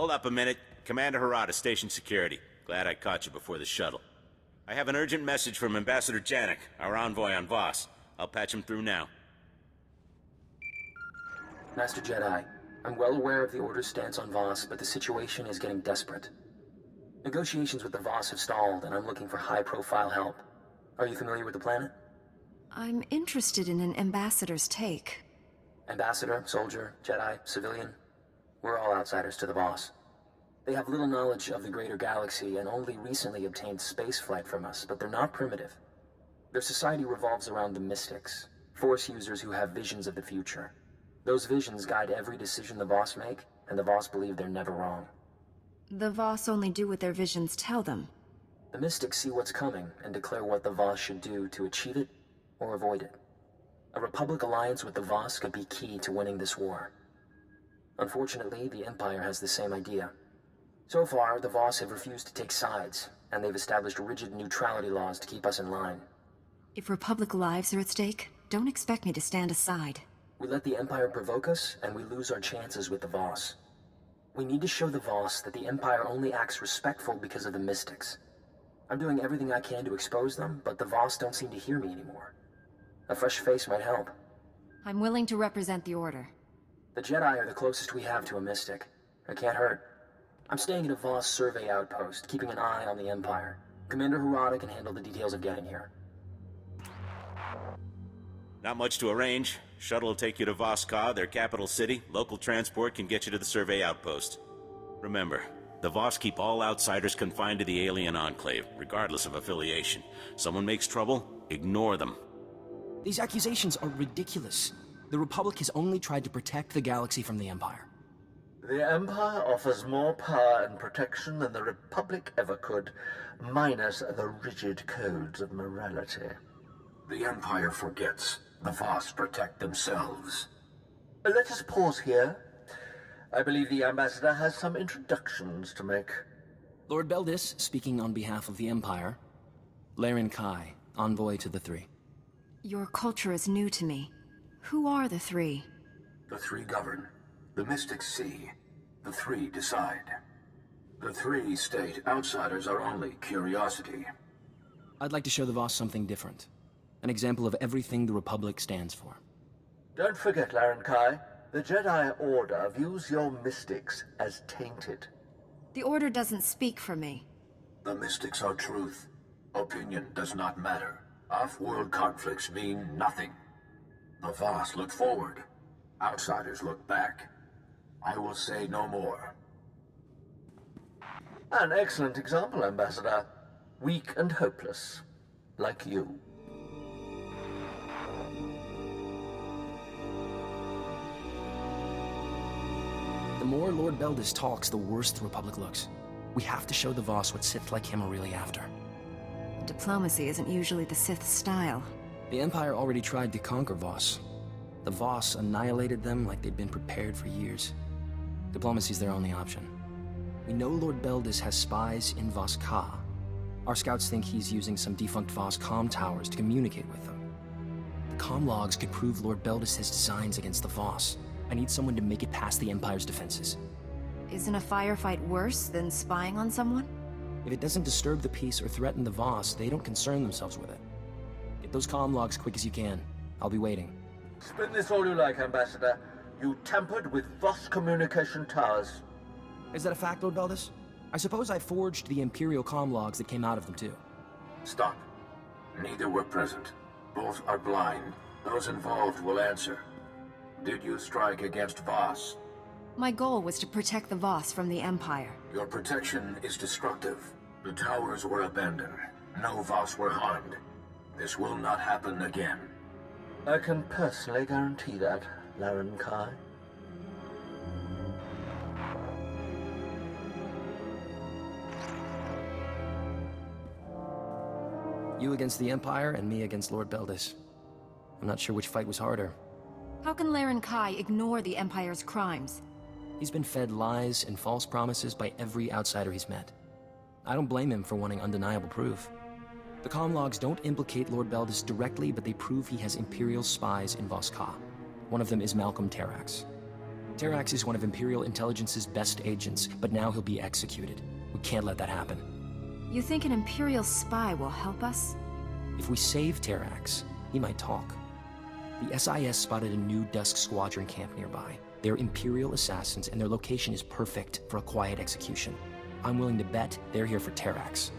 Hold up a minute. Commander Harada, Station Security. Glad I caught you before the shuttle. I have an urgent message from Ambassador Janik, our envoy on Voss. I'll patch him through now. Master Jedi, I'm well aware of the Order's stance on Voss, but the situation is getting desperate. Negotiations with the Voss have stalled, and I'm looking for high-profile help. Are you familiar with the planet? I'm interested in an ambassador's take. Ambassador, soldier, Jedi, civilian, we're all outsiders to the Voss. They have little knowledge of the greater galaxy and only recently obtained spaceflight from us, but they're not primitive. Their society revolves around the mystics, Force users who have visions of the future. Those visions guide every decision the Voss make, and the Voss believe they're never wrong. The Voss only do what their visions tell them. The mystics see what's coming and declare what the Voss should do to achieve it or avoid it. A Republic alliance with the Voss could be key to winning this war. Unfortunately, the Empire has the same idea. So far, the Voss have refused to take sides, and they've established rigid neutrality laws to keep us in line. If Republic lives are at stake, don't expect me to stand aside. We let the Empire provoke us, and we lose our chances with the Voss. We need to show the Voss that the Empire only acts respectful because of the mystics. I'm doing everything I can to expose them, but the Voss don't seem to hear me anymore. A fresh face might help. I'm willing to represent the Order. The Jedi are the closest we have to a mystic. It can't hurt. I'm staying at a Voss survey outpost, keeping an eye on the Empire. Commander Harada can handle the details of getting here. Not much to arrange. Shuttle will take you to Voss-Ka, their capital city. Local transport can get you to the survey outpost. Remember, the Voss keep all outsiders confined to the alien enclave, regardless of affiliation. Someone makes trouble, ignore them. These accusations are ridiculous. The Republic has only tried to protect the galaxy from the Empire. The Empire offers more power and protection than the Republic ever could, minus the rigid codes of morality. The Empire forgets. The Voss protect themselves. Let us pause here. I believe the Ambassador has some introductions to make. Lord Beldis, speaking on behalf of the Empire. Laren Kai, envoy to the Three. Your culture is new to me. Who are the Three? The Three govern. The mystics see. The Three decide. The Three state outsiders are only curiosity. I'd like to show the Voss something different. An example of everything the Republic stands for. Don't forget, Laren Kai, the Jedi Order views your mystics as tainted. The Order doesn't speak for me. The mystics are truth. Opinion does not matter. Off-world conflicts mean nothing. The Voss look forward. Outsiders look back. I will say no more. An excellent example, Ambassador. Weak and hopeless. Like you. The more Lord Beldis talks, the worse the Republic looks. We have to show the Voss what Sith like him are really after. Diplomacy isn't usually the Sith's style. The Empire already tried to conquer Voss. The Voss annihilated them like they'd been prepared for years. Diplomacy's their only option. We know Lord Beldis has spies in Voss-Ka. Our scouts think he's using some defunct Voss comm towers to communicate with them. The comm logs could prove Lord Beldis' designs against the Voss. I need someone to make it past the Empire's defenses. Isn't a firefight worse than spying on someone? If it doesn't disturb the peace or threaten the Voss, they don't concern themselves with it. Get those comm logs quick as you can. I'll be waiting. Spin this all you like, Ambassador. You tampered with Voss communication towers. Is that a fact, Lord Beldis? I suppose I forged the Imperial comm logs that came out of them, too. Stop. Neither were present. Both are blind. Those involved will answer. Did you strike against Voss? My goal was to protect the Voss from the Empire. Your protection is destructive. The towers were abandoned. No Voss were harmed. This will not happen again. I can personally guarantee that, Laren Kai. You against the Empire, and me against Lord Beldis. I'm not sure which fight was harder. How can Laren Kai ignore the Empire's crimes? He's been fed lies and false promises by every outsider he's met. I don't blame him for wanting undeniable proof. The comm logs don't implicate Lord Beldis directly, but they prove he has Imperial spies in Voss-Ka. One of them is Malcolm Terrax. Terax is one of Imperial Intelligence's best agents, but now he'll be executed. We can't let that happen. You think an Imperial spy will help us? If we save Terax, he might talk. The SIS spotted a new Dusk Squadron camp nearby. They're Imperial assassins, and their location is perfect for a quiet execution. I'm willing to bet they're here for Terax.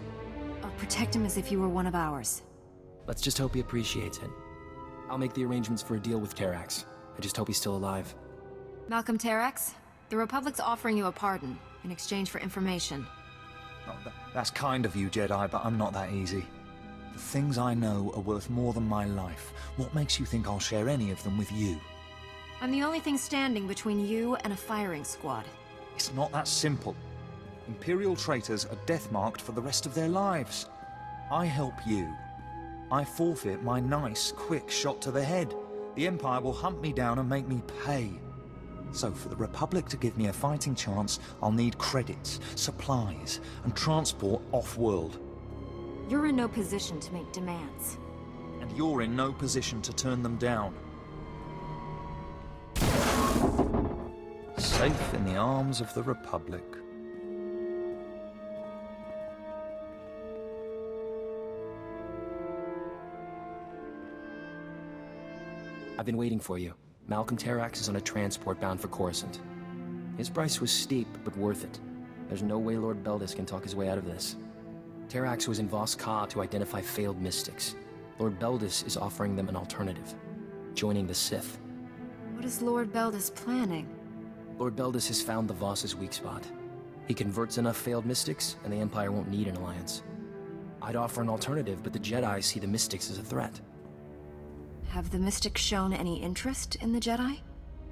I'll protect him as if you were one of ours. Let's just hope he appreciates it. I'll make the arrangements for a deal with Terax. I just hope he's still alive. Malcolm Terax, the Republic's offering you a pardon in exchange for information. Oh, that's kind of you, Jedi, but I'm not that easy. The things I know are worth more than my life. What makes you think I'll share any of them with you? I'm the only thing standing between you and a firing squad. It's not that simple. Imperial traitors are death-marked for the rest of their lives. I help you. I forfeit my nice, quick shot to the head. The Empire will hunt me down and make me pay. So for the Republic to give me a fighting chance, I'll need credits, supplies, and transport off-world. You're in no position to make demands. And you're in no position to turn them down. Safe in the arms of the Republic. I've been waiting for you. Malcolm Terax is on a transport bound for Coruscant. His price was steep, but worth it. There's no way Lord Beldis can talk his way out of this. Terax was in Voss Ka to identify failed mystics. Lord Beldis is offering them an alternative. Joining the Sith. What is Lord Beldis planning? Lord Beldis has found the Voss's weak spot. He converts enough failed mystics, and the Empire won't need an alliance. I'd offer an alternative, but the Jedi see the mystics as a threat. Have the Mystics shown any interest in the Jedi?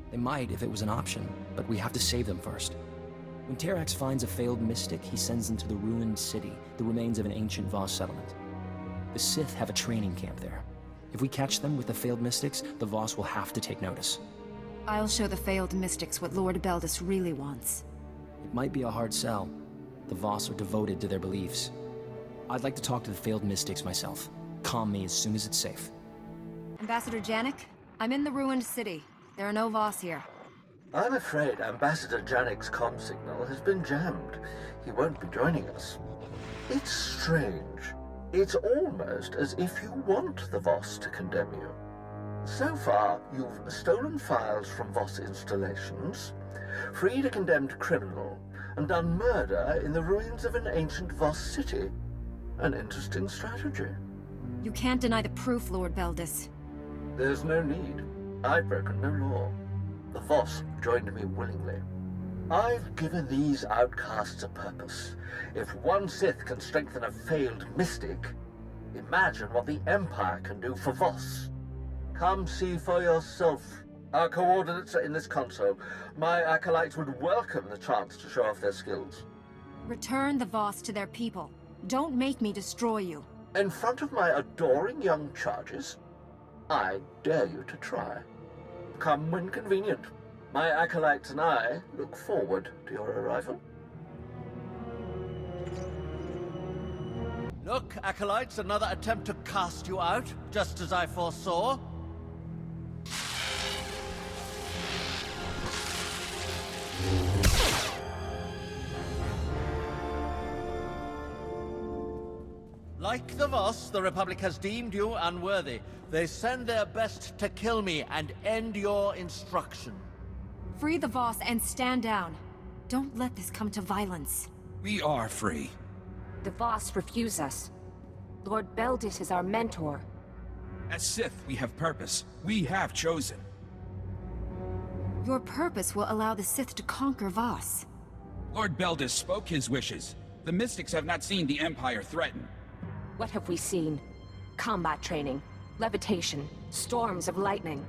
They might if it was an option, but we have to save them first. When Terax finds a failed mystic, he sends them to the ruined city, the remains of an ancient Voss settlement. The Sith have a training camp there. If we catch them with the failed mystics, the Voss will have to take notice. I'll show the failed mystics what Lord Beldis really wants. It might be a hard sell. The Voss are devoted to their beliefs. I'd like to talk to the failed mystics myself. Calm me as soon as it's safe. Ambassador Janik, I'm in the ruined city. There are no Voss here. I'm afraid Ambassador Janik's comm signal has been jammed. He won't be joining us. It's strange. It's almost as if you want the Voss to condemn you. So far, you've stolen files from Voss installations, freed a condemned criminal, and done murder in the ruins of an ancient Voss city. An interesting strategy. You can't deny the proof, Lord Beldis. There's no need. I've broken no law. The Voss joined me willingly. I've given these outcasts a purpose. If one Sith can strengthen a failed mystic, imagine what the Empire can do for Voss. Come see for yourself. Our coordinates are in this console. My acolytes would welcome the chance to show off their skills. Return the Voss to their people. Don't make me destroy you. In front of my adoring young charges, I dare you to try. Come when convenient. My acolytes and I look forward to your arrival. Look, acolytes, another attempt to cast you out, just as I foresaw. Like the Voss, the Republic has deemed you unworthy. They send their best to kill me and end your instruction. Free the Voss and stand down. Don't let this come to violence. We are free. The Voss refuse us. Lord Beldis is our mentor. As Sith, we have purpose. We have chosen. Your purpose will allow the Sith to conquer Voss. Lord Beldis spoke his wishes. The Mystics have not seen the Empire threaten. What have we seen? Combat training, levitation, storms of lightning.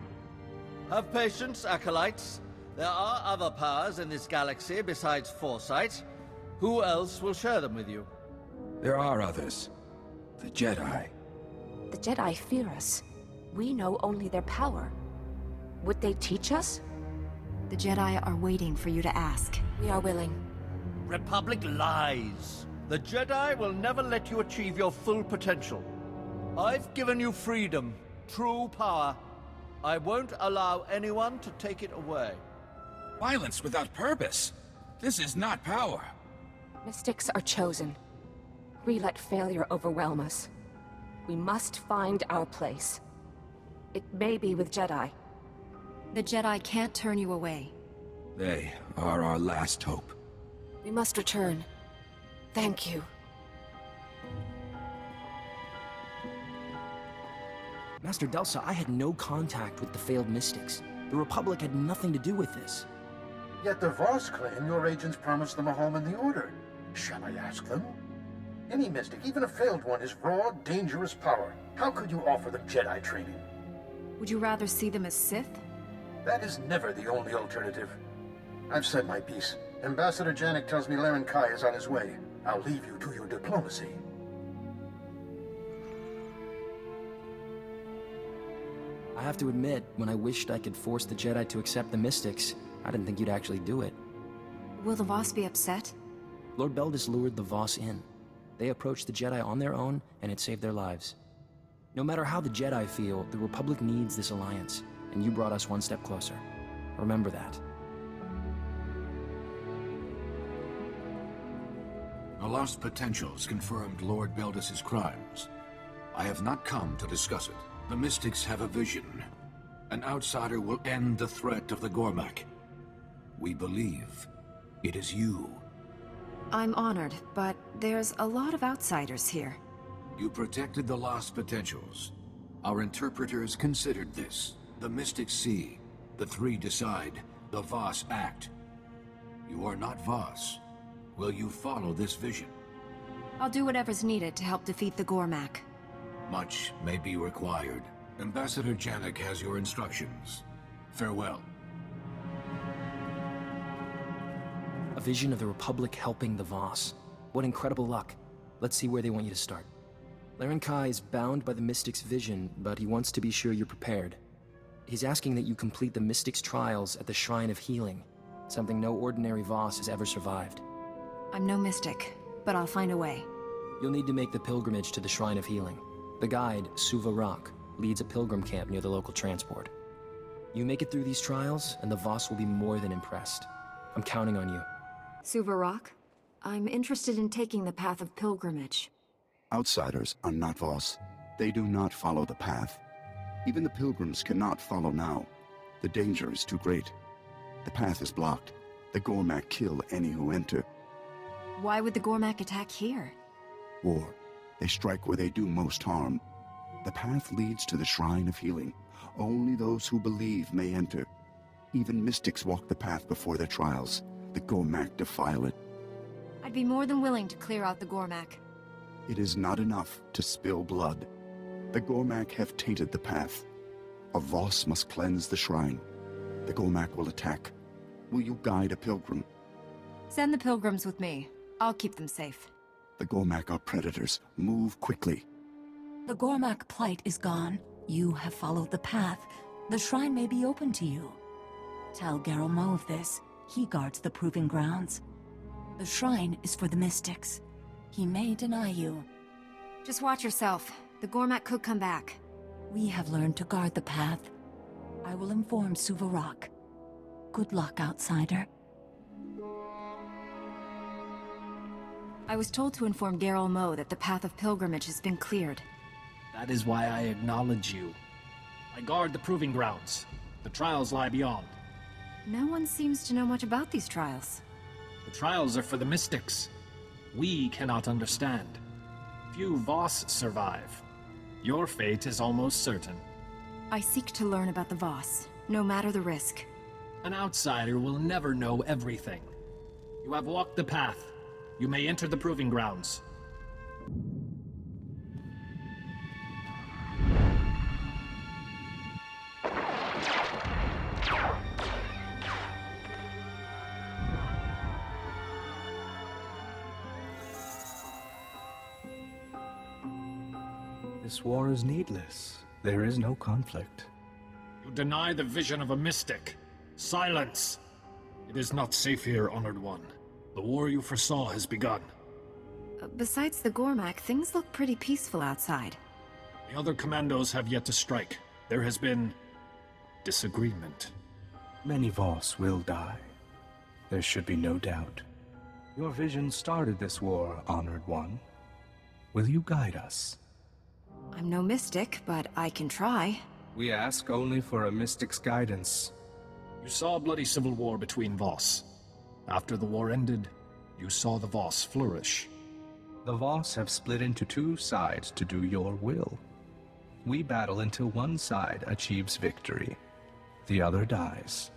Have patience, acolytes. There are other powers in this galaxy besides Foresight. Who else will share them with you? There are others. The Jedi. The Jedi fear us. We know only their power. Would they teach us? The Jedi are waiting for you to ask. We are willing. Republic lies. The Jedi will never let you achieve your full potential. I've given you freedom, true power. I won't allow anyone to take it away. Violence without purpose. This is not power. Mystics are chosen. We let failure overwhelm us. We must find our place. It may be with Jedi. The Jedi can't turn you away. They are our last hope. We must return. Thank you. Master Delsa, I had no contact with the failed Mystics. The Republic had nothing to do with this. Yet the Voss claim your agents promised them a home in the Order. Shall I ask them? Any mystic, even a failed one, is raw, dangerous power. How could you offer them Jedi training? Would you rather see them as Sith? That is never the only alternative. I've said my piece. Ambassador Janek tells me Laren Kai is on his way. I'll leave you to your diplomacy. I have to admit, when I wished I could force the Jedi to accept the Mystics, I didn't think you'd actually do it. Will the Voss be upset? Lord Beldis lured the Voss in. They approached the Jedi on their own, and it saved their lives. No matter how the Jedi feel, the Republic needs this alliance, and you brought us one step closer. Remember that. The Lost Potentials confirmed Lord Beldis' crimes. I have not come to discuss it. The Mystics have a vision. An outsider will end the threat of the Gormak. We believe it is you. I'm honored, but there's a lot of outsiders here. You protected the Lost Potentials. Our interpreters considered this. The Mystics see. The three decide. The Voss act. You are not Voss. Will you follow this vision? I'll do whatever's needed to help defeat the Gormak. Much may be required. Ambassador Janek has your instructions. Farewell. A vision of the Republic helping the Voss. What incredible luck. Let's see where they want you to start. Laren Kai is bound by the Mystic's vision, but he wants to be sure you're prepared. He's asking that you complete the Mystic's trials at the Shrine of Healing, something no ordinary Voss has ever survived. I'm no mystic, but I'll find a way. You'll need to make the pilgrimage to the Shrine of Healing. The guide, Suva Rock, leads a pilgrim camp near the local transport. You make it through these trials, and the Voss will be more than impressed. I'm counting on you. Suva Rock? I'm interested in taking the path of pilgrimage. Outsiders are not Voss. They do not follow the path. Even the pilgrims cannot follow now. The danger is too great. The path is blocked. The Gormak kill any who enter. Why would the Gormak attack here? War. They strike where they do most harm. The path leads to the Shrine of Healing. Only those who believe may enter. Even mystics walk the path before their trials. The Gormak defile it. I'd be more than willing to clear out the Gormak. It is not enough to spill blood. The Gormak have tainted the path. A Voss must cleanse the shrine. The Gormak will attack. Will you guide a pilgrim? Send the pilgrims with me. I'll keep them safe. The Gormak are predators. Move quickly. The Gormak plight is gone. You have followed the path. The shrine may be open to you. Tell Garel Mo of this. He guards the proving grounds. The shrine is for the mystics. He may deny you. Just watch yourself. The Gormak could come back. We have learned to guard the path. I will inform Suva Rock. Good luck, outsider. I was told to inform Garel Mo that the path of pilgrimage has been cleared. That is why I acknowledge you. I guard the proving grounds. The trials lie beyond. No one seems to know much about these trials. The trials are for the mystics. We cannot understand. Few Voss survive. Your fate is almost certain. I seek to learn about the Voss, no matter the risk. An outsider will never know everything. You have walked the path. You may enter the proving grounds. This war is needless. There is no conflict. You deny the vision of a mystic. Silence! It is not safe here, Honored One. The war you foresaw has begun. Besides the Gormak, things look pretty peaceful outside. The other commandos have yet to strike. There has been disagreement. Many Voss will die. There should be no doubt. Your vision started this war, Honored One. Will you guide us? I'm no mystic, but I can try. We ask only for a mystic's guidance. You saw a bloody civil war between Voss. After the war ended, you saw the Voss flourish. The Voss have split into two sides to do your will. We battle until one side achieves victory. The other dies.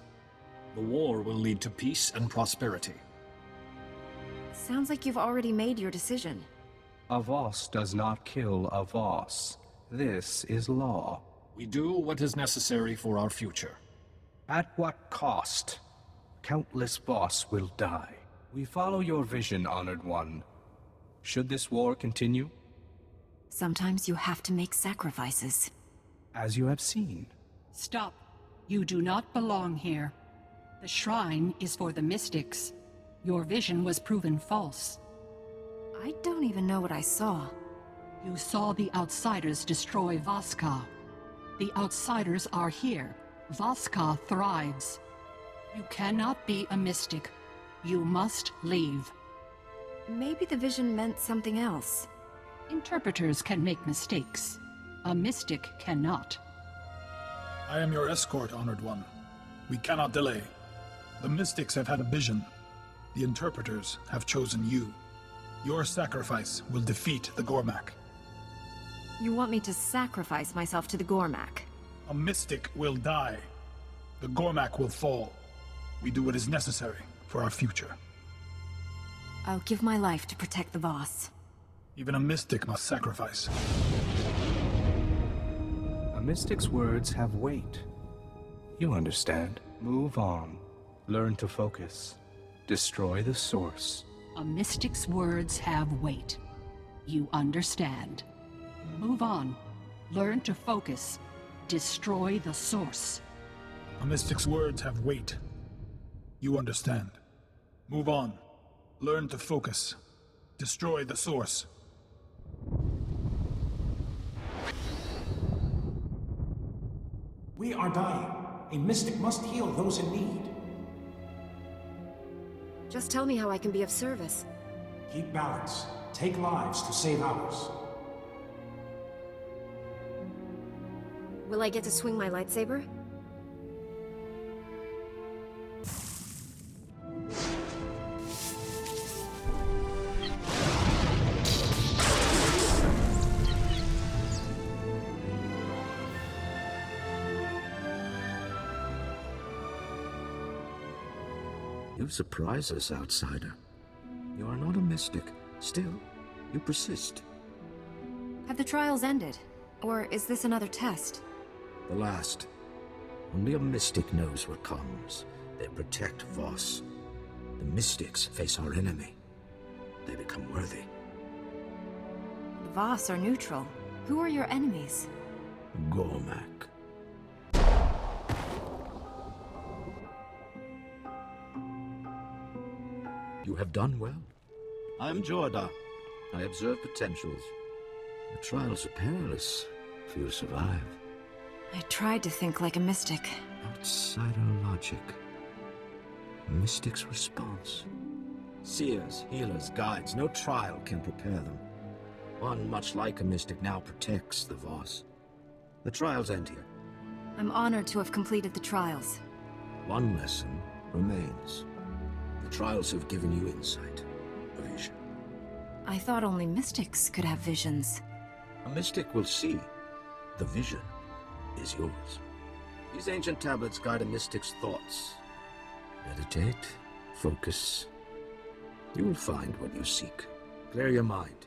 The war will lead to peace and prosperity. Sounds like you've already made your decision. A Voss does not kill a Voss. This is law. We do what is necessary for our future. At what cost? Countless Voss will die. We follow your vision, Honored One. Should this war continue? Sometimes you have to make sacrifices. As you have seen. Stop. You do not belong here. The shrine is for the mystics. Your vision was proven false. I don't even know what I saw. You saw the Outsiders destroy Voska. The Outsiders are here. Voska thrives. You cannot be a mystic. You must leave. Maybe the vision meant something else. Interpreters can make mistakes. A mystic cannot. I am your escort, Honored One. We cannot delay. The mystics have had a vision. The interpreters have chosen you. Your sacrifice will defeat the Gormak. You want me to sacrifice myself to the Gormak? A mystic will die. The Gormak will fall. We do what is necessary for our future. I'll give my life to protect the Voss. Even a mystic must sacrifice. A mystic's words have weight. You understand. Move on. Learn to focus. Destroy the source. A mystic's words have weight. You understand. Move on. Learn to focus. Destroy the source. A mystic's words have weight. You understand. Move on. Learn to focus. Destroy the source. We are dying. A mystic must heal those in need. Just tell me how I can be of service. Keep balance. Take lives to save ours. Will I get to swing my lightsaber? You surprise us, outsider. You are not a mystic. Still, you persist. Have the trials ended? Or is this another test? The last. Only a mystic knows what comes. They protect Voss. The mystics face our enemy. They become worthy. The Voss are neutral. Who are your enemies? Gormak. You have done well. I am Jorda. I observe potentials. The trials are perilous. Few survive. I tried to think like a mystic. Outsider logic. Mystic's response. Seers, healers, guides. No trial can prepare them. One much like a mystic now protects the Voss. The trials end here. I'm honored to have completed the trials. One lesson remains. The trials have given you insight, a vision. I thought only mystics could have visions. A mystic will see. The vision is yours. These ancient tablets guide a mystic's thoughts. Meditate, focus. You will find what you seek. Clear your mind.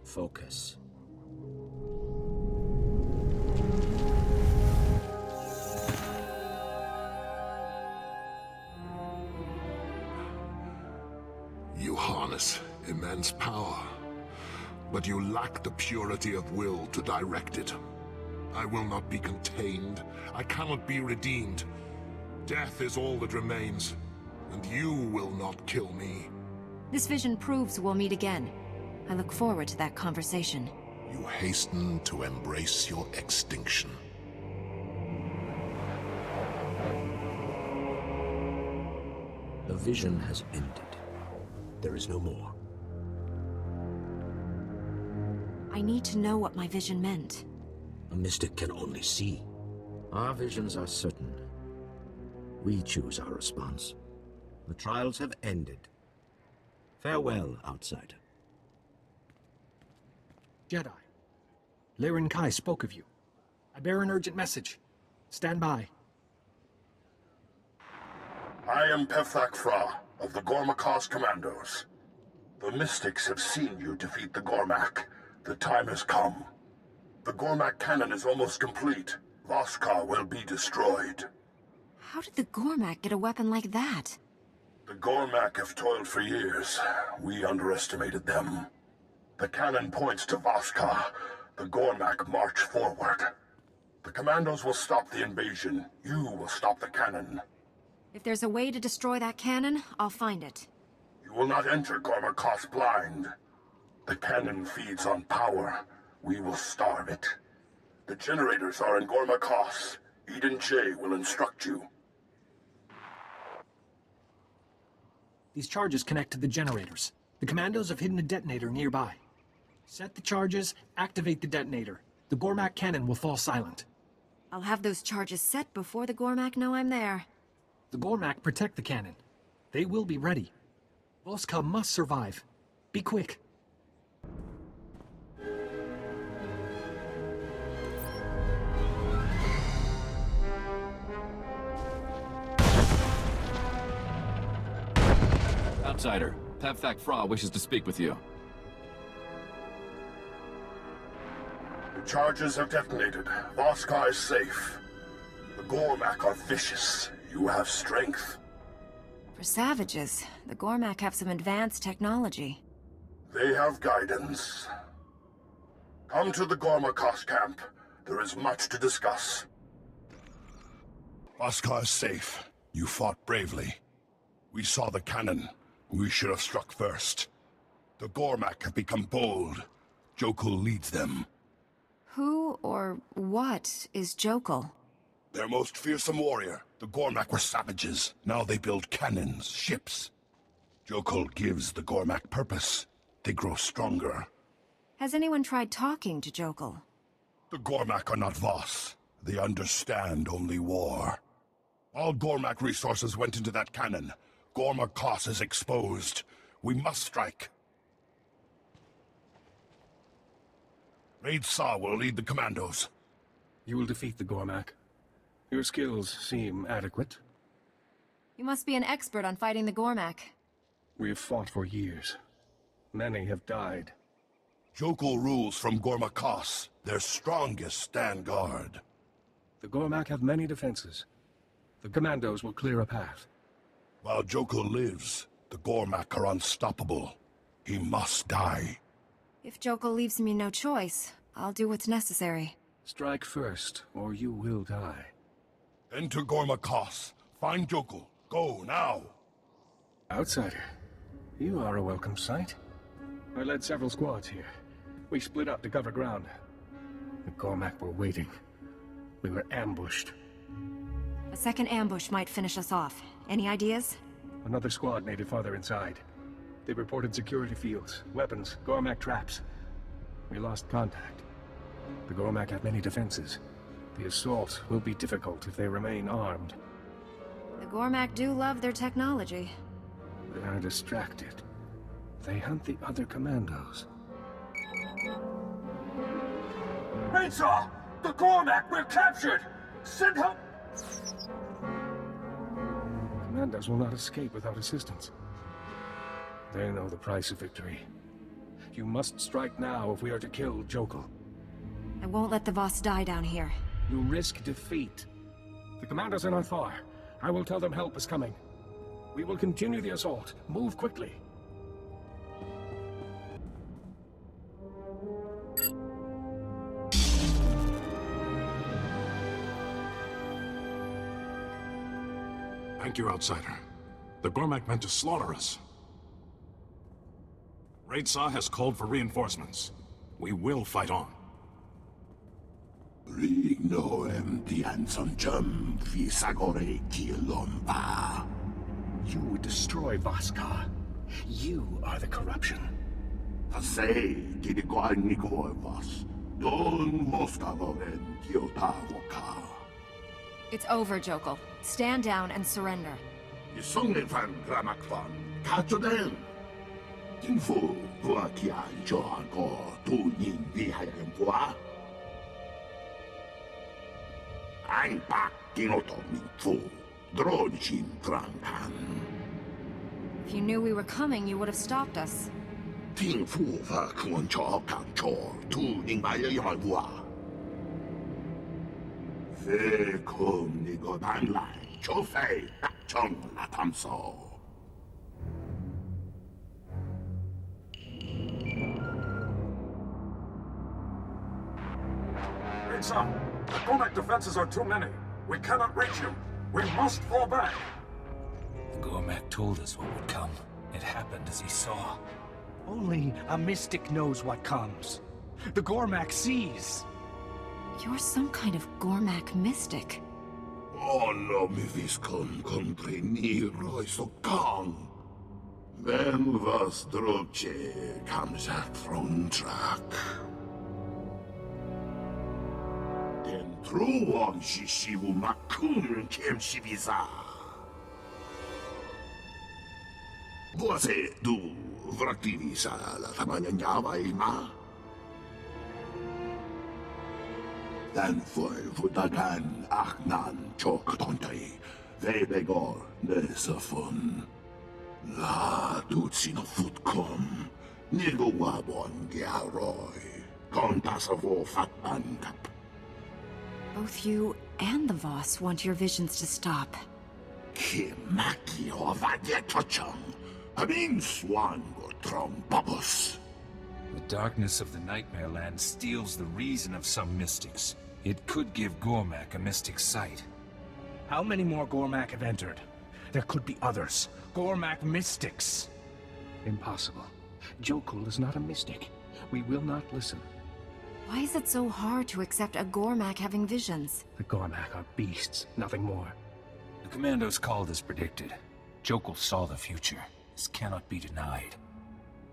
Focus. You harness immense power, but you lack the purity of will to direct it. I will not be contained. I cannot be redeemed. Death is all that remains, and you will not kill me. This vision proves we'll meet again. I look forward to that conversation. You hasten to embrace your extinction. The vision has ended. There is no more. I need to know what my vision meant. A mystic can only see. Our visions are certain. We choose our response. The trials have ended. Farewell, outsider. Jedi. Laren Kai spoke of you. I bear an urgent message. Stand by. I am Pevthak Fra, of the Gormak Commandos. The Mystics have seen you defeat the Gormak. The time has come. The Gormak cannon is almost complete. Voss will be destroyed. How did the Gormak get a weapon like that? The Gormak have toiled for years. We underestimated them. The cannon points to Voss. The Gormak march forward. The Commandos will stop the invasion. You will stop the cannon. If there's a way to destroy that cannon, I'll find it. You will not enter Gormak blind. The cannon feeds on power. We will starve it. The generators are in Gormak. Eden J will instruct you. These charges connect to the generators. The Commandos have hidden a detonator nearby. Set the charges, activate the detonator. The Gormak cannon will fall silent. I'll have those charges set before the Gormak know I'm there. The Gormak protect the cannon. They will be ready. Voss must survive. Be quick. Outsider, Pevthak Fra wishes to speak with you. The charges have detonated. Voss is safe. The Gormak are vicious. You have strength. For savages, the Gormak have some advanced technology. They have guidance. Come to the Gormak camp. There is much to discuss. Voss is safe. You fought bravely. We saw the cannon. We should have struck first. The Gormak have become bold. Jokul leads them. Who or what is Jokul? Their most fearsome warrior. The Gormak were savages. Now they build cannons, ships. Jokul gives the Gormak purpose. They grow stronger. Has anyone tried talking to Jokul? The Gormak are not Voss. They understand only war. All Gormak resources went into that cannon. Gormak is exposed. We must strike. Raid Saw will lead the Commandos. You will defeat the Gormak. Your skills seem adequate. You must be an expert on fighting the Gormak. We have fought for years. Many have died. Jokul rules from Gormak. Their strongest stand guard. The Gormak have many defenses. The Commandos will clear a path. While Jokul lives, the Gormak are unstoppable. He must die. If Jokul leaves me no choice, I'll do what's necessary. Strike first, or you will die. Enter Gormak. Find Jokul. Go, now! Outsider, you are a welcome sight. I led several squads here. We split up to cover ground. The Gormak were waiting. We were ambushed. A second ambush might finish us off. Any ideas? Another squad made it farther inside. They reported security fields, weapons, Gormak traps. We lost contact. The Gormak have many defenses. The assault will be difficult if they remain armed. The Gormak do love their technology. They are distracted. They hunt the other Commandos. Raidsaw! The Gormak were captured! Send help! Commandos will not escape without assistance. They know the price of victory. You must strike now if we are to kill Jokul. I won't let the Voss die down here. You risk defeat. The Commandos are not far. I will tell them help is coming. We will continue the assault. Move quickly. Thank you, Outsider. The Gormak meant to slaughter us. Raid Saw has called for reinforcements. We will fight on. Rignoem dianson jum vi sagore kilomba. You would destroy Voska. You are the corruption. Say, Voss. Don't It's over, Jokul. Stand down and surrender. If you knew we were coming, you would have stopped us. Son, the Gormak defenses are too many. We cannot reach you. We must fall back. The Gormak told us what would come. It happened as he saw. Only a mystic knows what comes. The Gormak sees. You're some kind of Gormak mystic. No mi viscon compreniro so kong. Then was droche comes at from track. Den truon shishivu makun kem shiviza. Você du vractivisa la tamanhava ima. Dan foi vutagan achnan chok tontei. Vebegor nesafon. La dutsino futkom. Nigo wabon giaroi. Contasavo fatbankap. Both you and the Voss want your visions to stop. Kimaki ovadetochong. Amin swan go trom bubbles. The darkness of the Nightmare Land steals the reason of some mystics. It could give Gormak a mystic sight. How many more Gormak have entered? There could be others. Gormak mystics. Impossible. Jokul is not a mystic. We will not listen. Why is it so hard to accept a Gormak having visions? The Gormak are beasts, nothing more. The commandos called as predicted. Jokul saw the future. This cannot be denied.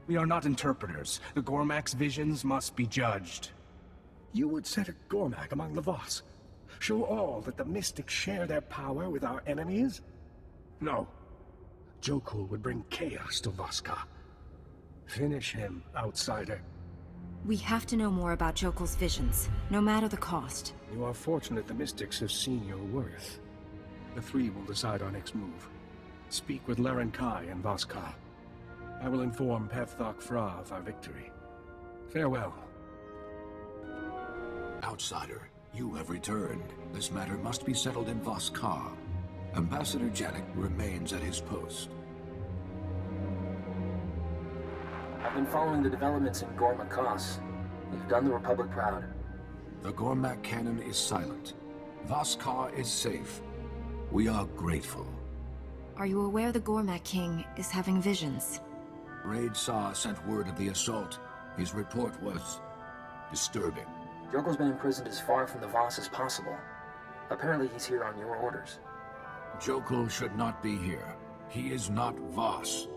We are not interpreters. The Gormak's visions must be judged. You would set a Gormak among the Voss. Show all that the mystics share their power with our enemies? No. Jokul would bring chaos to Voska. Finish him, outsider. We have to know more about Jokul's visions, no matter the cost. You are fortunate the mystics have seen your worth. The three will decide our next move. Speak with Laren Kai and Voska. I will inform Pevthok Fra of our victory. Farewell. Outsider, you have returned. This matter must be settled in Voska. Ambassador Janek remains at his post. I've been following the developments in Gormak Country. You've done the Republic proud. The Gormak cannon is silent. Voska is safe. We are grateful. Are you aware the Gormak King is having visions? Raid Saw sent word of the assault. His report was disturbing. Jokul's been imprisoned as far from the Voss as possible. Apparently he's here on your orders. Jokul should not be here. He is not Voss.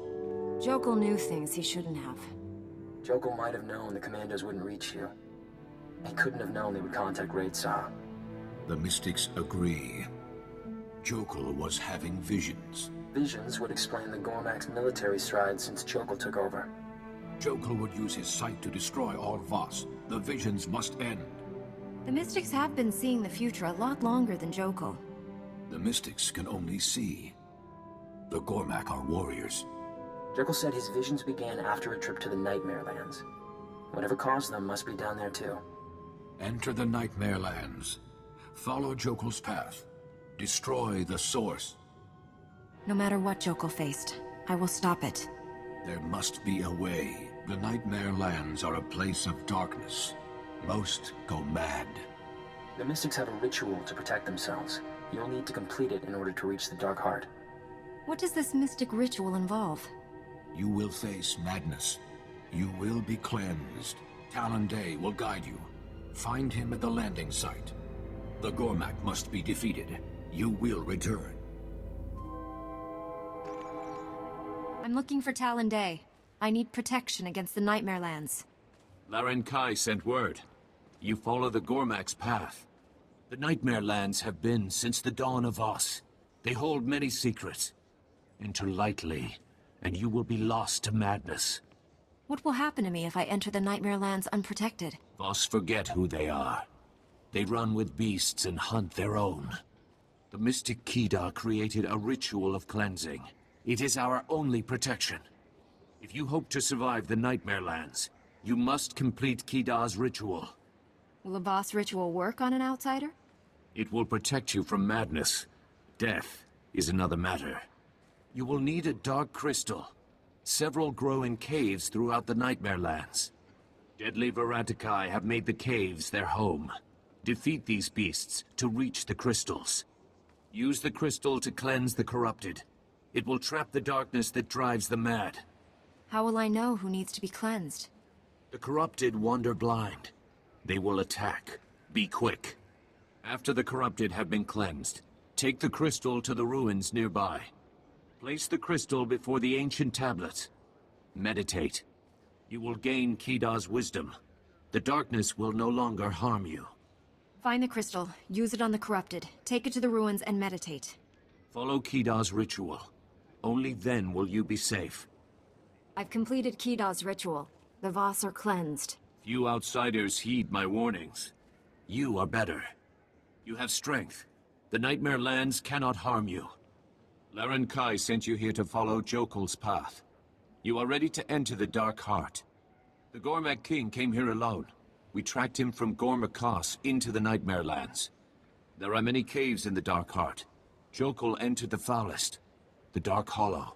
Jokul knew things he shouldn't have. Jokul might have known the commandos wouldn't reach you. He couldn't have known they would contact Raid Saw. The mystics agree. Jokul was having visions. Visions would explain the Gormak's military strides since Jokul took over. Jokul would use his sight to destroy all Voss. The visions must end. The Mystics have been seeing the future a lot longer than Jokul. The mystics can only see. The Gormak are warriors. Jokul said his visions began after a trip to the Nightmare Lands. Whatever caused them must be down there too. Enter the Nightmare Lands. Follow Jokul's path. Destroy the source. No matter what Jokul faced, I will stop it. There must be a way. The Nightmare Lands are a place of darkness. Most go mad. The Mystics have a ritual to protect themselves. You'll need to complete it in order to reach the Dark Heart. What does this mystic ritual involve? You will face madness. You will be cleansed. Talon Day will guide you. Find him at the landing site. The Gormak must be defeated. You will return. I'm looking for Talon Day. I need protection against the Nightmare Lands. Laren Kai sent word. You follow the Gormak's path. The Nightmare Lands have been since the dawn of Voss. They hold many secrets. Enter lightly, and you will be lost to madness. What will happen to me if I enter the Nightmare Lands unprotected? Voss forget who they are. They run with beasts and hunt their own. The mystic Kida created a ritual of cleansing. It is our only protection. If you hope to survive the Nightmare Lands, you must complete Kida's ritual. Will a Voss ritual work on an outsider? It will protect you from madness. Death is another matter. You will need a dark crystal. Several grow in caves throughout the Nightmare Lands. Deadly Veratikai have made the caves their home. Defeat these beasts to reach the crystals. Use the crystal to cleanse the corrupted. It will trap the darkness that drives the mad. How will I know who needs to be cleansed? The corrupted wander blind. They will attack. Be quick. After the corrupted have been cleansed, take the crystal to the ruins nearby. Place the crystal before the ancient tablets. Meditate. You will gain Kida's wisdom. The darkness will no longer harm you. Find the crystal, use it on the corrupted, take it to the ruins and meditate. Follow Kida's ritual. Only then will you be safe. I've completed Kida's ritual. The Voss are cleansed. Few outsiders heed my warnings. You are better. You have strength. The Nightmare Lands cannot harm you. Laren Kai sent you here to follow Jokul's path. You are ready to enter the Dark Heart. The Gormak King came here alone. We tracked him from Gormak into the Nightmare Lands. There are many caves in the Dark Heart. Jokul entered the foulest, the Dark Hollow.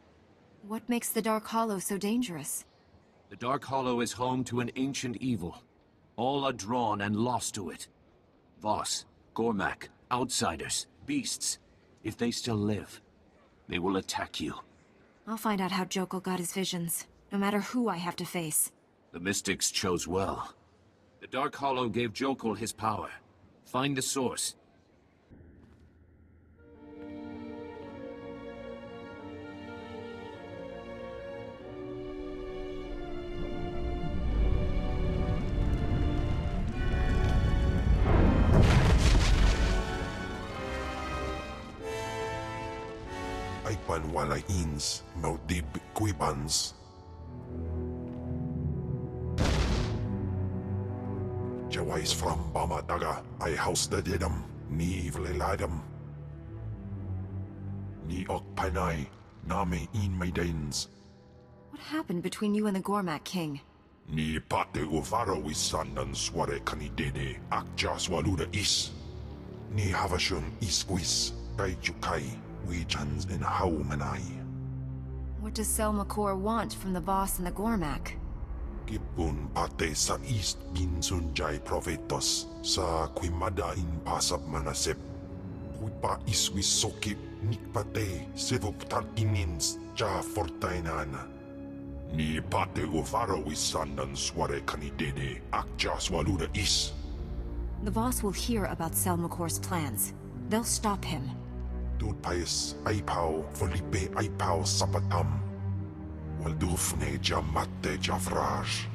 What makes the Dark Hollow so dangerous? The Dark Hollow is home to an ancient evil. All are drawn and lost to it. Voss, Gormak, outsiders, beasts. If they still live, they will attack you. I'll find out how Jokul got his visions, no matter who I have to face. The Mystics chose well. The Dark Hollow gave Jokul his power. Find the source. Aipan walay ins, maudib kuibans. Jawais from Bamataga, I house the dedam, ni vleladam. Ni okpanai, name in my dains. What happened between you and the Gormak King? Ni pate uvaro wisandan sware kanidede, akjas waluda is. Ni havashun isquis, kaijukai, wijans in haumanai. What does Selmakor want from the Voss and the Gormak? Kipun pate sa East Binsunjay Provetos sa Quimada in Pasab Manasep. Kuipa iswis sokip nikpate sevuptar inins ja fortainana. Ni pate uvaro wisandan sware kanidede akja swaluda is. The Voss will hear about Selmakor's plans. They'll stop him. Tudpais Aipao Felipe Aipao Sapatam. Waldufne Jamate Javraj.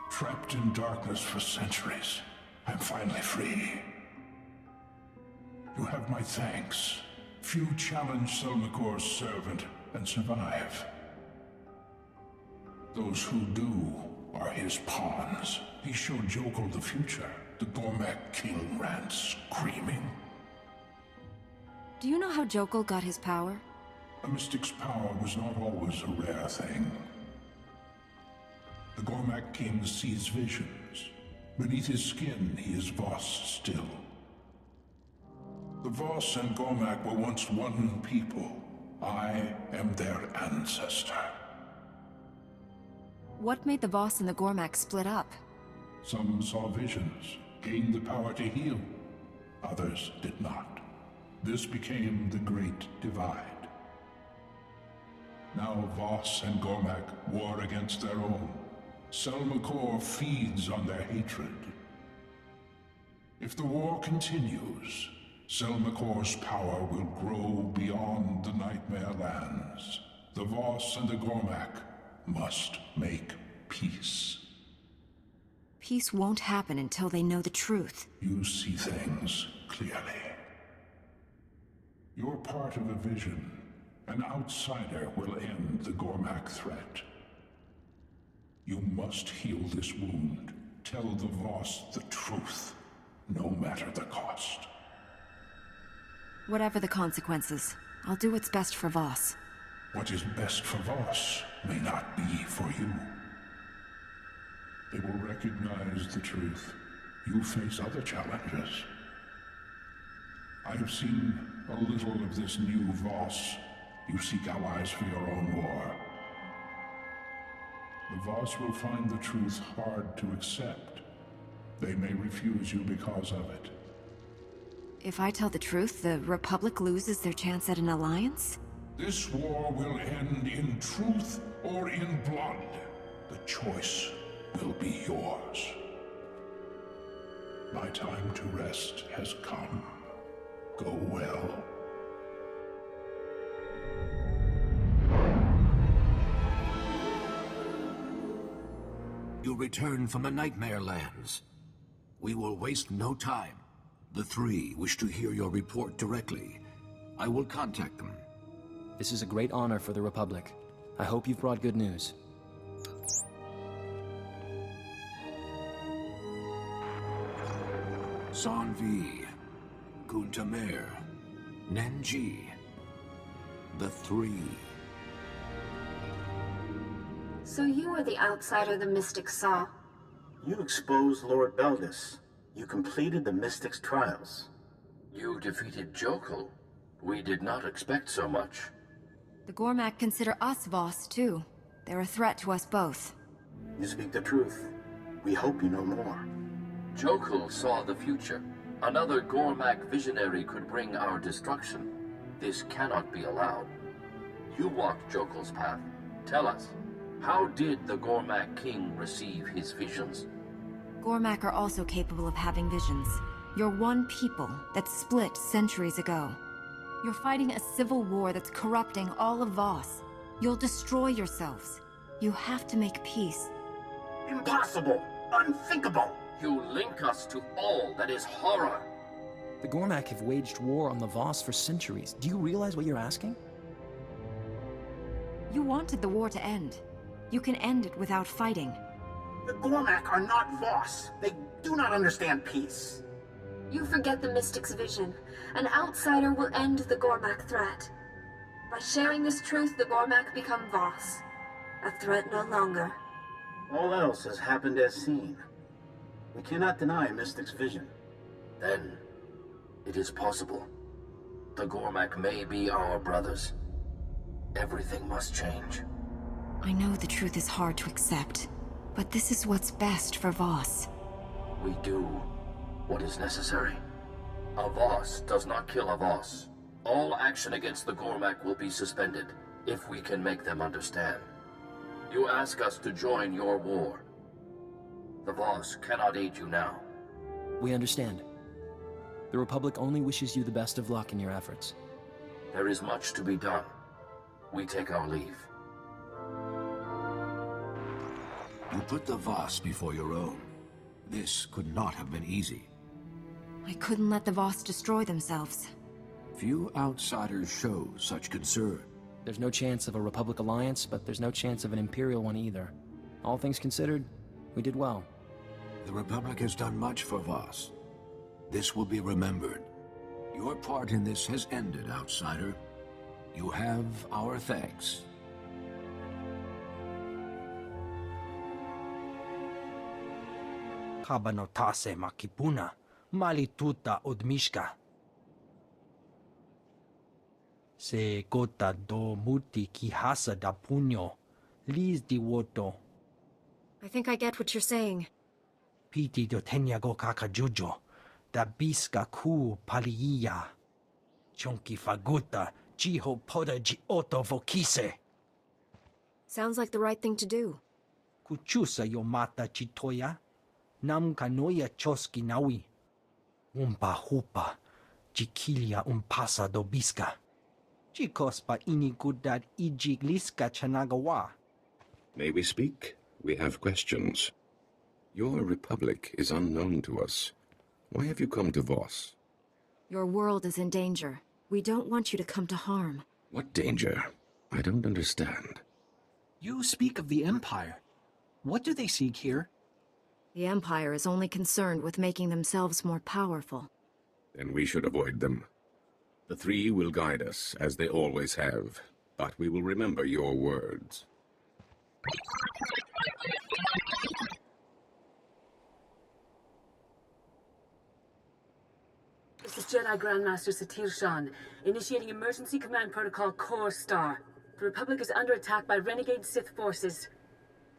Trapped in darkness for centuries, I'm finally free. You have my thanks. Few challenge Selmakor's servant and survive. Those who do are his pawns. He showed Jokul the future. The Gormak King ran screaming. Do you know how Jokul got his power? A mystic's power was not always a rare thing. The Gormak King sees visions. Beneath his skin, he is Voss still. The Voss and Gormak were once one people. I am their ancestor. What made the Voss and the Gormak split up? Some saw visions, gained the power to heal. Others did not. This became the Great Divide. Now Voss and Gormak war against their own. SWTOR feeds on their hatred. If the war continues, SWTOR's power will grow beyond the Nightmare Lands. The Voss and the Gormak must make peace. Peace won't happen until they know the truth. You see things clearly. You're part of a vision. An outsider will end the Gormak threat. You must heal this wound. Tell the Voss the truth, no matter the cost. Whatever the consequences, I'll do what's best for Voss. What is best for Voss may not be for you. They will recognize the truth. You face other challenges. I have seen a little of this new Voss. You seek allies for your own war. The Voss will find the truth hard to accept. They may refuse you because of it. If I tell the truth, the Republic loses their chance at an alliance? This war will end in truth or in blood. The choice will be yours. My time to rest has come. Go well. You return from the Nightmare Lands. We will waste no time. The three wish to hear your report directly. I will contact them. This is a great honor for the Republic. I hope you've brought good news. Sanvi, Guntamer, Nenji. The three. So you are the outsider the Mystics saw. You exposed Lord Beldis. You completed the Mystics' trials. You defeated Jokul. We did not expect so much. The Gormak consider us Voss, too. They're a threat to us both. You speak the truth. We hope you know more. Jokul saw the future. Another Gormak visionary could bring our destruction. This cannot be allowed. You walked Jokul's path. Tell us, how did the Gormak king receive his visions? Gormak are also capable of having visions. You're one people that split centuries ago. You're fighting a civil war that's corrupting all of Voss. You'll destroy yourselves. You have to make peace. Impossible! Unthinkable! You link us to all that is horror. The Gormak have waged war on the Voss for centuries. Do you realize what you're asking? You wanted the war to end. You can end it without fighting. The Gormak are not Voss. They do not understand peace. You forget the Mystic's vision. An outsider will end the Gormak threat. By sharing this truth, the Gormak become Voss. A threat no longer. All else has happened as seen. We cannot deny Mystic's vision. Then, it is possible. The Gormak may be our brothers. Everything must change. I know the truth is hard to accept, but this is what's best for Voss. We do what is necessary. A Voss does not kill a Voss. All action against the Gormak will be suspended, if we can make them understand. You ask us to join your war. The Voss cannot aid you now. We understand. The Republic only wishes you the best of luck in your efforts. There is much to be done. We take our leave. You put the Voss before your own. This could not have been easy. I couldn't let the Voss destroy themselves. Few outsiders show such concern. There's no chance of a Republic alliance, but there's no chance of an Imperial one either. All things considered, we did well. The Republic has done much for Voss. This will be remembered. Your part in this has ended, outsider. You have our thanks. Kabanotase makipuna, malituta odmishka. Se gota do muti kihasa da punyo, liz di woto. I think I get what you're saying. Piti do tenyago kakajujo, da biska ku paliya. Chonki faguta, jiho poda ji oto vokise. Sounds like the right thing to do. Kuchusa yo mata chitoya. Nam kanoya choski nawi. Umpa hupa. Chikilia umpasa dobiska. Chikospa inigudad ijigliska chanagawa. May we speak? We have questions. Your republic is unknown to us. Why have you come to Voss? Your world is in danger. We don't want you to come to harm. What danger? I don't understand. You speak of the Empire. What do they seek here? The Empire is only concerned with making themselves more powerful. Then we should avoid them. The three will guide us, as they always have, but we will remember your words. This is Jedi Grandmaster SWTOR, initiating Emergency Command Protocol SWTOR. The Republic is under attack by renegade Sith forces.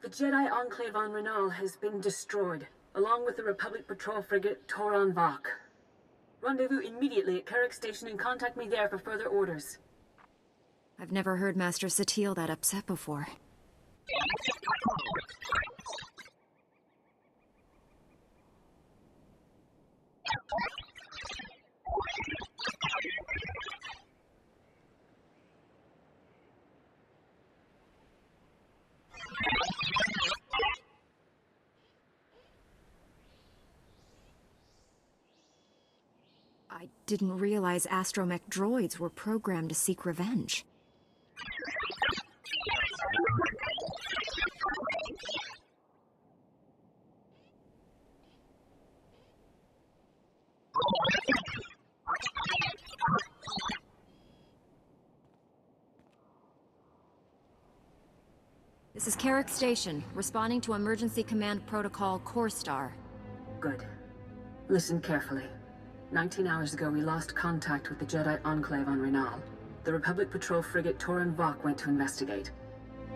The Jedi Enclave on Renal has been destroyed, along with the Republic patrol frigate Toran Vok. Rendezvous immediately at Carrick Station and contact me there for further orders. I've never heard Master SWTOR that upset before. I didn't realize astromech droids were programmed to seek revenge. This is Carrick Station, responding to Emergency Command Protocol SWTOR. Good. Listen carefully. 19 hours ago, we lost contact with the Jedi Enclave on Renal. The Republic patrol frigate Toran Vok went to investigate.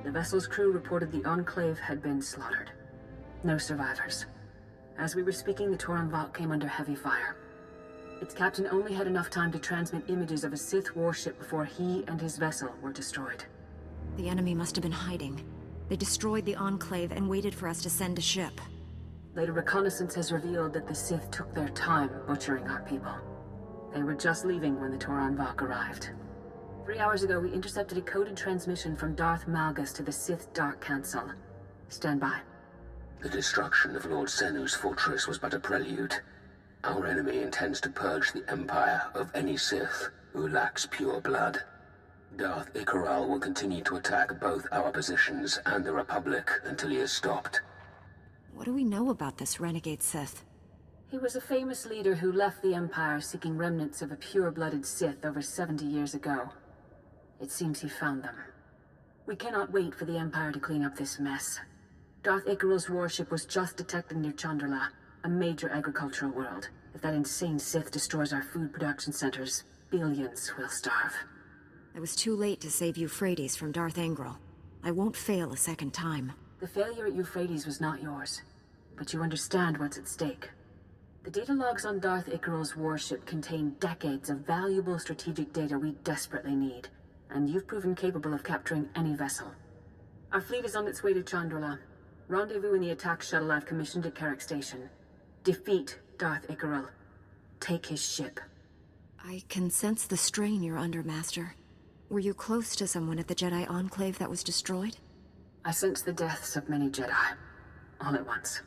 The vessel's crew reported the Enclave had been slaughtered. No survivors. As we were speaking, the Toran Vok came under heavy fire. Its captain only had enough time to transmit images of a Sith warship before he and his vessel were destroyed. The enemy must have been hiding. They destroyed the Enclave and waited for us to send a ship. Later reconnaissance has revealed that the Sith took their time butchering our people. They were just leaving when the Toran Vok arrived. 3 hours ago, we intercepted a coded transmission from Darth Malgus to the Sith Dark Council. Stand by. The destruction of Lord Senu's fortress was but a prelude. Our enemy intends to purge the Empire of any Sith who lacks pure blood. Darth Ikaral will continue to attack both our positions and the Republic until he is stopped. What do we know about this renegade Sith? He was a famous leader who left the Empire seeking remnants of a pure-blooded Sith over 70 years ago. It seems he found them. We cannot wait for the Empire to clean up this mess. Darth Icaral's warship was just detected near Chandrila, a major agricultural world. If that insane Sith destroys our food production centers, billions will starve. I was too late to save Euphrates from Darth Angral. I won't fail a second time. The failure at Euphrates was not yours, but you understand what's at stake. The data logs on Darth Icaral's warship contain decades of valuable strategic data we desperately need, and you've proven capable of capturing any vessel. Our fleet is on its way to Chandrila. Rendezvous in the attack shuttle I've commissioned at Carrick Station. Defeat Darth Icaral. Take his ship. I can sense the strain you're under, Master. Were you close to someone at the Jedi Enclave that was destroyed? I sense the deaths of many Jedi, all at once.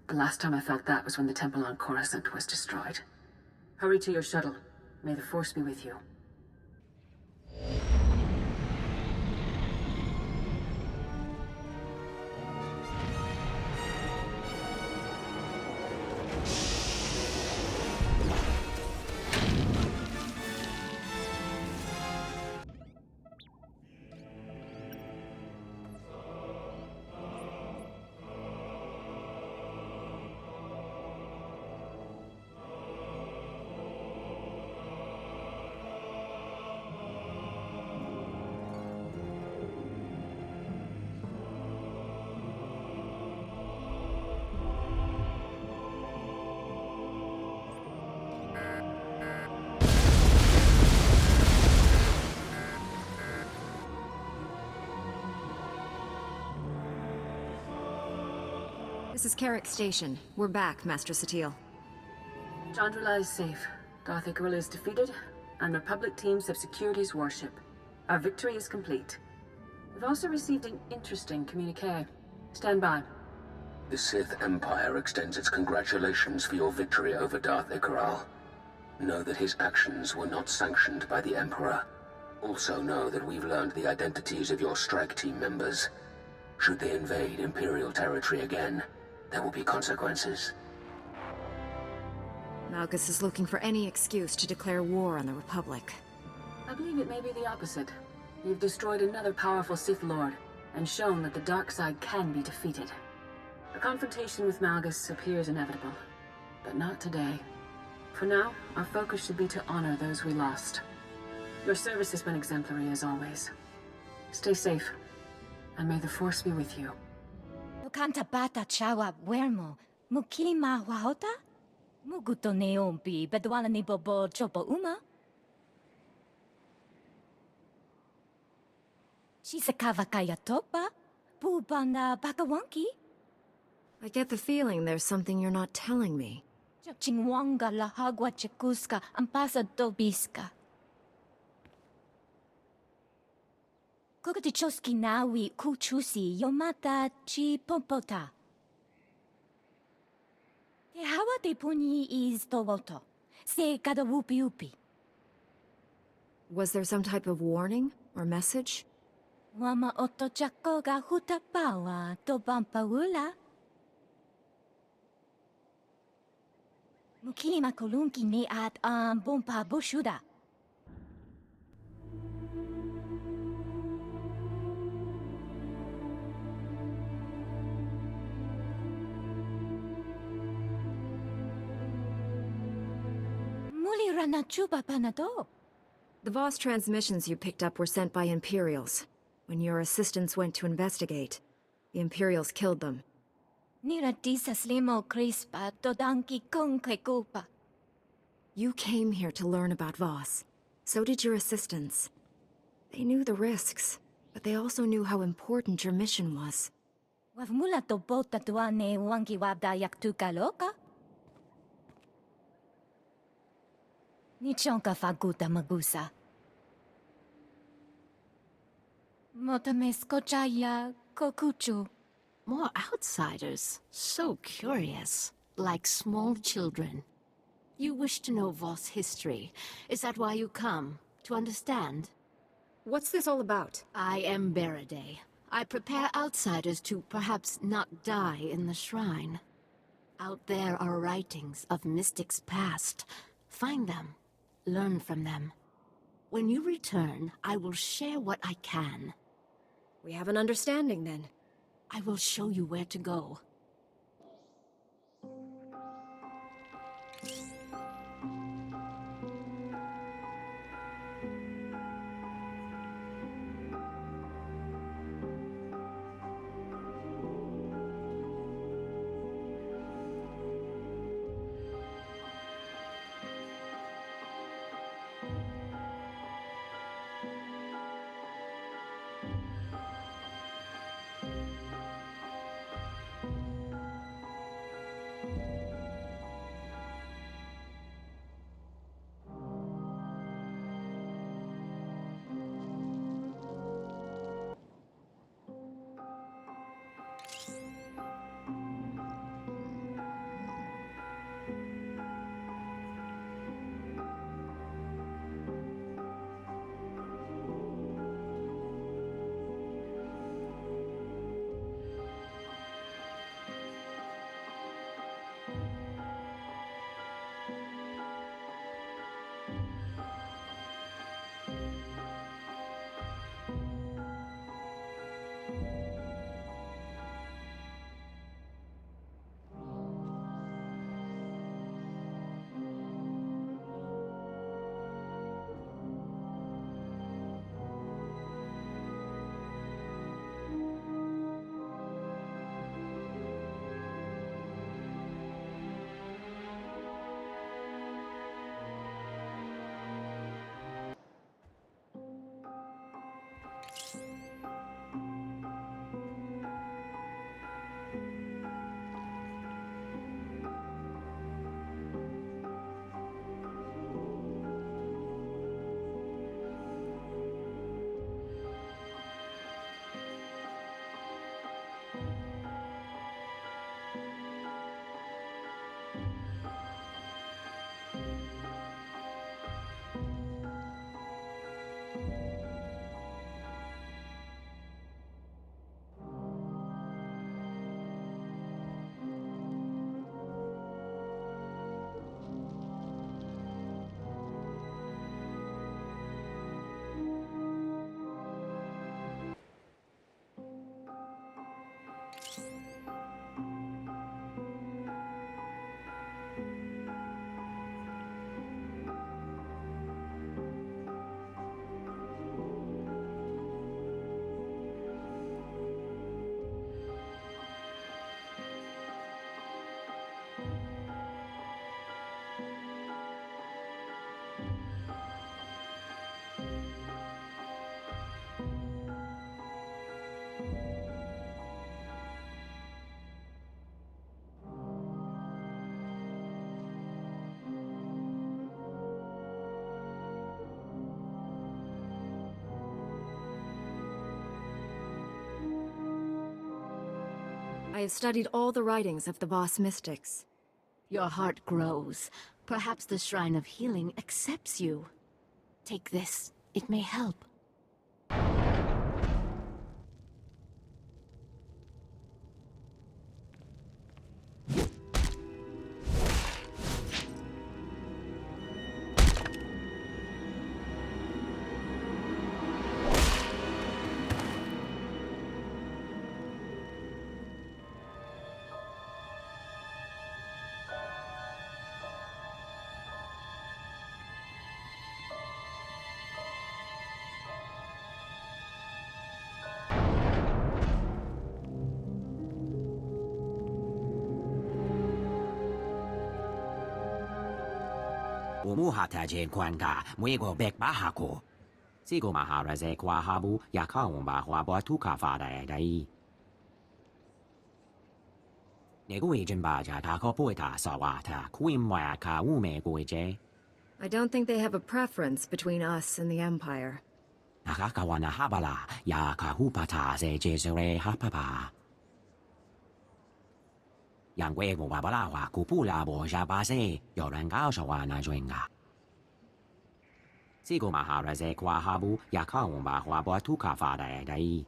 The last time I felt that was when the temple on Coruscant was destroyed. Hurry to your shuttle. May the Force be with you. This is Carrick Station. We're back, Master Satil. Chandrila is safe. Darth Icaril is defeated, and Republic teams have secured his warship. Our victory is complete. We've also received an interesting communique. Stand by. The Sith Empire extends its congratulations for your victory over Darth Icaral. Know that his actions were not sanctioned by the Emperor. Also know that we've learned the identities of your strike team members. Should they invade Imperial territory again, there will be consequences. Malgus is looking for any excuse to declare war on the Republic. I believe it may be the opposite. You've destroyed another powerful Sith Lord, and shown that the dark side can be defeated. A confrontation with Malgus appears inevitable, but not today. For now, our focus should be to honor those we lost. Your service has been exemplary as always. Stay safe, and may the Force be with you. Kanta bata chawa wermo, mukilima wahota? Muguto neompi, bedwala ni bobo chopo uma? Shisakava kaya topa? Pubanda bakawanki? I get the feeling there's something you're not telling me. Chingwanga la hagwa chekuska ampasa dobiska. Kukutichoski nawi kuchusi yomata chi pompota. Te hawa te puni is towoto. Se kada wupi upi. Was there some type of warning or message? Wama oto chako ga hutapawa to bampaula. Mukilima kolunki ne at bompa bushuda. Muli ranachuba panado. The Voss transmissions you picked up were sent by Imperials. When your assistants went to investigate, the Imperials killed them. Nira disas limo crispa dodanki conque culpa. You came here to learn about Voss. So did your assistants. They knew the risks, but they also knew how important your mission was. Wavmula to bota tuane wangi wabda yaktuka loka? Nichonka faguta magusa. Motameskochaya kokuchu. More outsiders. So curious. Like small children. You wish to know Voss history. Is that why you come? To understand? What's this all about? I am Beraday. I prepare outsiders to perhaps not die in the shrine. Out there are writings of mystics past. Find them. Learn from them. When you return, I will share what I can. We have an understanding, then. I will show you where to go. I have studied all the writings of the Voss mystics. Your heart grows. Perhaps the Shrine of Healing accepts you. Take this. It may help. Umuhatajen kwanga mwego bek bahako. Sigo maharaze kwa habu yakaumba hwabo tukafada dai. Neguijen baja takopuita sawata kuimwa ka ume guije. I don't think they have a preference between us and the Empire. Nakakawana habala ya kahupata se jesure hapapa. Yang wego wabalawa kupula boja base yoranga shawana joinga. Sigo maharaze kwa habu yakaumba hwabo tukafada dai.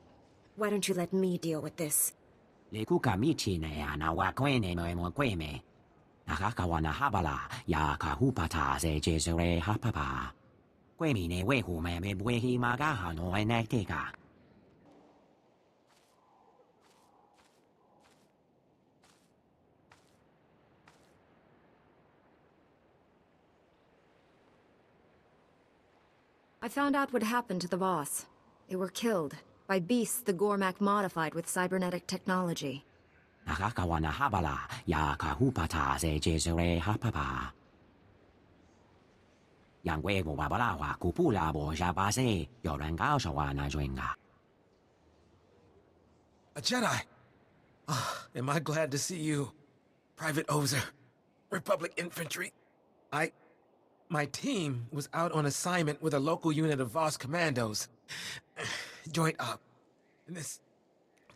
Why don't you let me deal with this? Lekuka michine ana wakwene no kweme. Nakakawana habala ya kahupata se jesure hapapa. Kwemi ne wehu me bwehi magaha no eneteka. I found out what happened to the Voss. They were killed by beasts the Gormak modified with cybernetic technology. Nakakawana habala ya kahupata se jesure hapapa. Yang wego wabalawa kupula boja base yoranga shawana joinga. A Jedi! Ah, am I glad to see you, Private Ozer, Republic Infantry. My team was out on assignment with a local unit of Voss commandos. Joint up. And this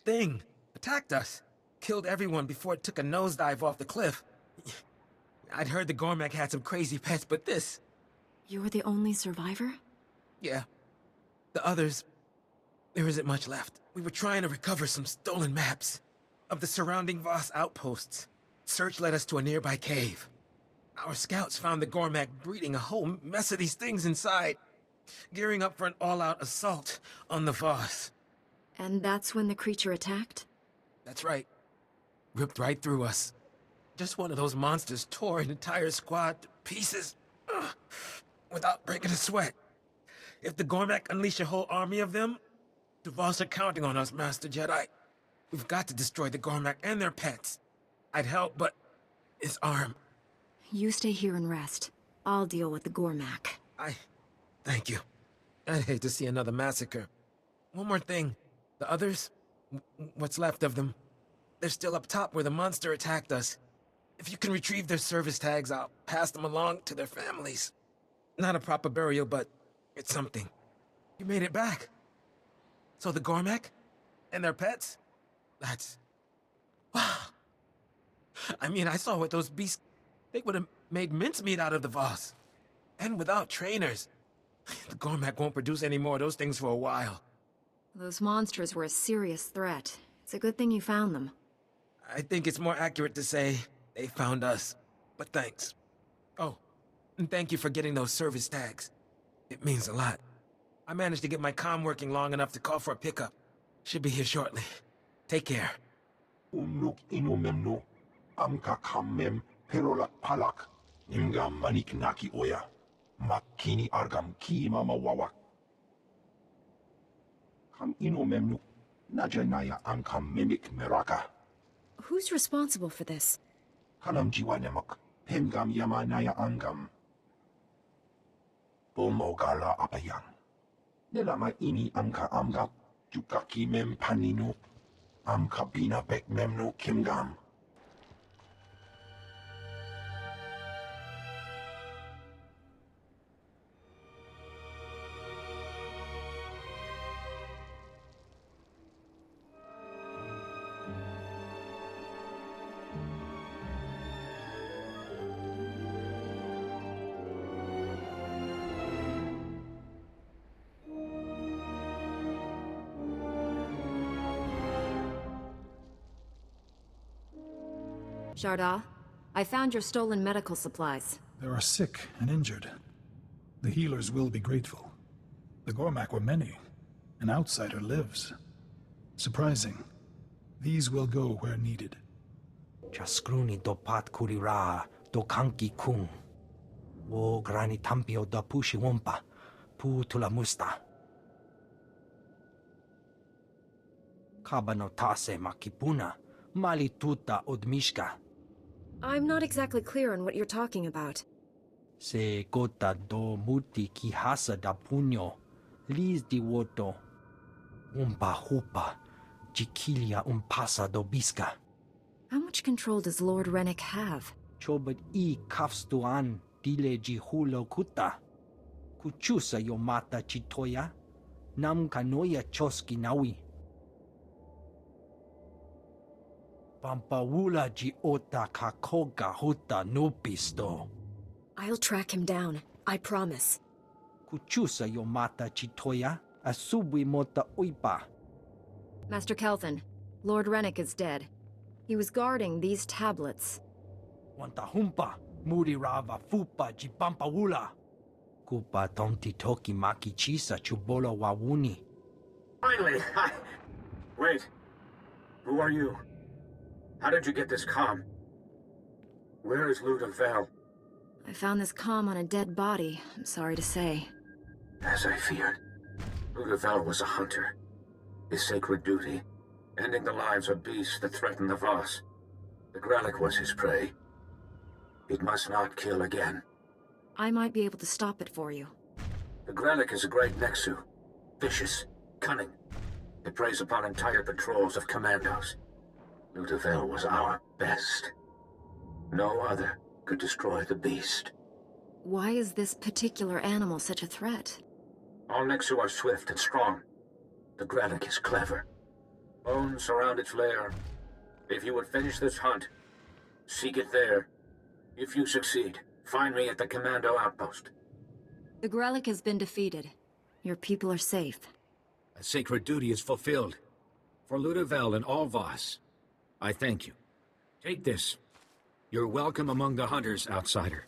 thing attacked us. Killed everyone before it took a nosedive off the cliff. I'd heard the Gormak had some crazy pets, but this... You were the only survivor? Yeah. The others... There isn't much left. We were trying to recover some stolen maps of the surrounding Voss outposts. Search led us to a nearby cave. Our scouts found the Gormak breeding a whole mess of these things inside, gearing up for an all-out assault on the Voss. And that's when the creature attacked? That's right. Ripped right through us. Just one of those monsters tore an entire squad to pieces, without breaking a sweat. If the Gormak unleash a whole army of them, the Voss are counting on us, Master Jedi. We've got to destroy the Gormak and their pets. I'd help, but his arm... You stay here and rest. I'll deal with the Gormak. Thank you. I'd hate to see another massacre. One more thing. The others, what's left of them, they're still up top where the monster attacked us. If you can retrieve their service tags, I'll pass them along to their families. Not a proper burial, but it's something. You made it back. So the Gormak? And their pets? That's... Wow. I mean, I saw what those beasts... They would have made mincemeat out of the Voss. And without trainers. The Gormak won't produce any more of those things for a while. Those monsters were a serious threat. It's a good thing you found them. I think it's more accurate to say they found us. But thanks. Oh, and thank you for getting those service tags. It means a lot. I managed to get my comm working long enough to call for a pickup. Should be here shortly. Take care. Umnuk inumemno. Amka kammem. Perolak palak, ingam manik naki oya, makini argam ki mama wawak. Kam ino memnu, najanaya ankam mimik meraka. Who's responsible for this? Kalam jiwa nemak, pemgam yama naya angam. Bomogala apayang. Nelama ini amka amga, jukaki mem panino, amka bina bek memnu kimgam. Sharda, I found your stolen medical supplies. There are sick and injured. The healers will be grateful. The Gormak were many. An outsider lives. Surprising. These will go where needed. Chaskruni do pat kurira do kanki kung. Wo grani tampio da pushi wompa. Pu tula musta. Kabano tase makipuna. Mali tuta odmishka. I'm not exactly clear on what you're talking about. Se gota do muti ki hasa da puño. Lis di woto. Umpa hupa. Jikilia umpasa do biska. How much control does Lord Rennick have? Chobat I kafstuan dile jihulo kuta. Kuchusa yo mata chitoya. Nam kanoya choski nawi. Pampawula ji ota kakoga huta nupisto. I'll track him down, I promise. Kuchusa yo mata chitoya. Asubwi mota uipa. Master Kelthan, Lord Rennick is dead. He was guarding these tablets. Wanta humpa, muri rava fupa jipampawula. Kupa tonti toki maki chisa chubolo wawuni. Finally! Wait. Who are you? How did you get this comm? Where is Ludovel? I found this comm on a dead body, I'm sorry to say. As I feared. Ludovel was a hunter. His sacred duty, ending the lives of beasts that threatened the Voss. The Grallic was his prey. It must not kill again. I might be able to stop it for you. The Grallic is a great Nexu. Vicious, cunning. It preys upon entire patrols of commandos. Ludovel was our best. No other could destroy the beast. Why is this particular animal such a threat? All Nexu are swift and strong. The Grallic is clever. Bones surround its lair. If you would finish this hunt, seek it there. If you succeed, find me at the commando outpost. The Grallic has been defeated. Your people are safe. A sacred duty is fulfilled. For Ludovel and all Voss, I thank you. Take this. You're welcome among the hunters, outsider.